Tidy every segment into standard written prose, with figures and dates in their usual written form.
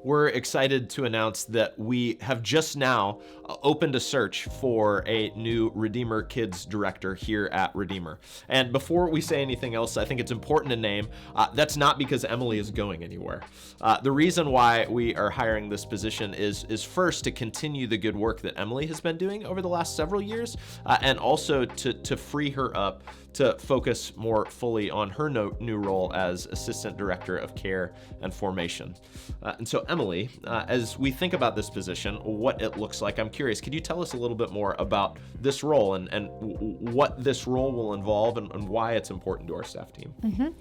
We're excited to announce that we have just now opened a search for a new Redeemer Kids director here at Redeemer. And before we say anything else, I think it's important to name that's not because Emily is going anywhere. The reason why we are hiring this position is first to continue the good work that Emily has been doing over the last several years, and also to free her up to focus more fully on her new role as Assistant Director of Care and Formation. And so Emily, as we think about this position, what it looks like, I'm curious, could you tell us a little bit more about this role and what this role will involve and why it's important to our staff team?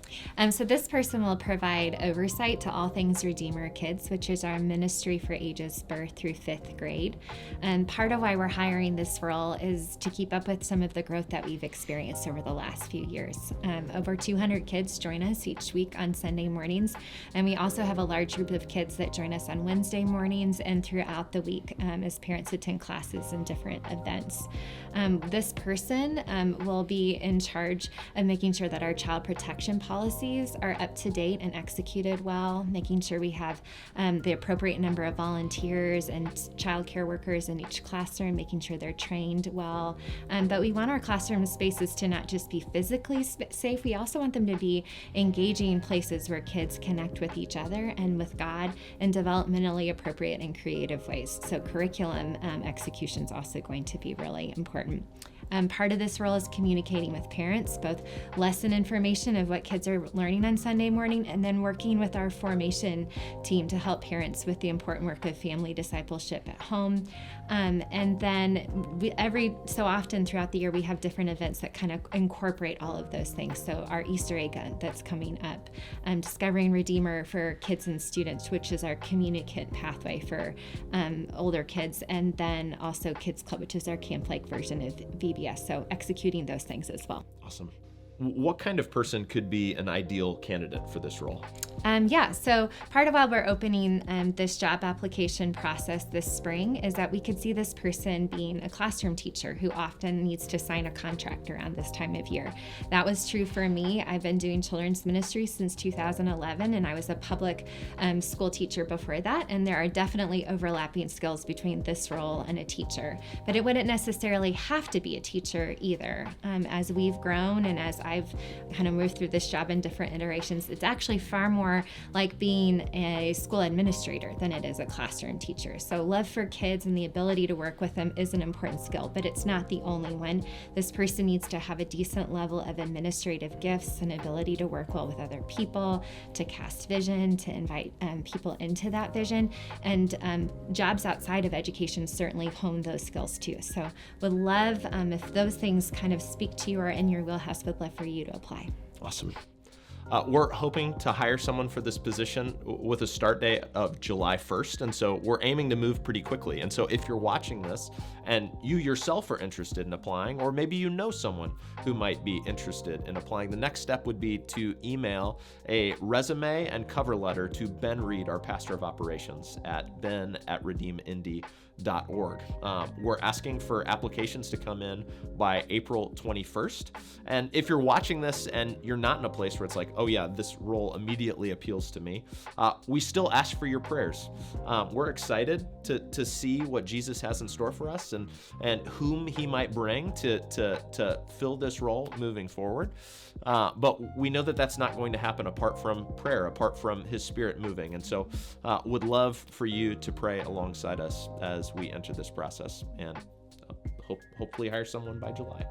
So this person will provide oversight to all things Redeemer Kids, which is our ministry for ages birth through 5th grade. And part of why we're hiring this role is to keep up with some of the growth that we've experienced over the last few years. Over 200 kids join us each week on Sunday mornings, and we also have a large group of kids that join us on Wednesday mornings and throughout the week as parents attend classes and different events. This person will be in charge of making sure that our child protection policies are up to date and executed well, making sure we have the appropriate number of volunteers and child care workers in each classroom, making sure they're trained well. But we want our classroom spaces to not just be physically safe, we also want them to be engaging places where kids connect with each other and with God in developmentally appropriate and creative ways. So curriculum execution is also going to be really important. Part of this role is communicating with parents, both lesson information of what kids are learning on Sunday morning, and then working with our formation team to help parents with the important work of family discipleship at home. And then every so often throughout the year, we have different events that kind of incorporate all of those things. So our Easter egg hunt that's coming up, Discovering Redeemer for kids and students, which is our communicant pathway for older kids, and then also Kids Club, which is our camp-like version of VBS. So executing those things as well. Awesome. What kind of person could be an ideal candidate for this role? So part of why we're opening this job application process this spring is that we could see this person being a classroom teacher who often needs to sign a contract around this time of year. That was true for me. I've been doing children's ministry since 2011, and I was a public school teacher before that, and there are definitely overlapping skills between this role and a teacher. But it wouldn't necessarily have to be a teacher either. As we've grown and as I've kind of moved through this job in different iterations, it's actually far more like being a school administrator than it is a classroom teacher. So love for kids and the ability to work with them is an important skill, but it's not the only one. This person needs to have a decent level of administrative gifts and ability to work well with other people, to cast vision, to invite people into that vision. And jobs outside of education certainly hone those skills too. So would love, if those things kind of speak to you or in your wheelhouse, would love for you to apply. Awesome. We're hoping to hire someone for this position with a start date of July 1st, and so we're aiming to move pretty quickly. And so if you're watching this and you yourself are interested in applying, or maybe you know someone who might be interested in applying, the next step would be to email a resume and cover letter to Ben Reed, our pastor of operations, at ben@redeemindy.org. We're asking for applications to come in by April 21st. And if you're watching this and you're not in a place where it's like, oh yeah, this role immediately appeals to me, we still ask for your prayers. We're excited to see what Jesus has in store for us and whom he might bring to fill this role moving forward. But we know that that's not going to happen apart from prayer, apart from his Spirit moving. And so would love for you to pray alongside us as we enter this process and hopefully hire someone by July.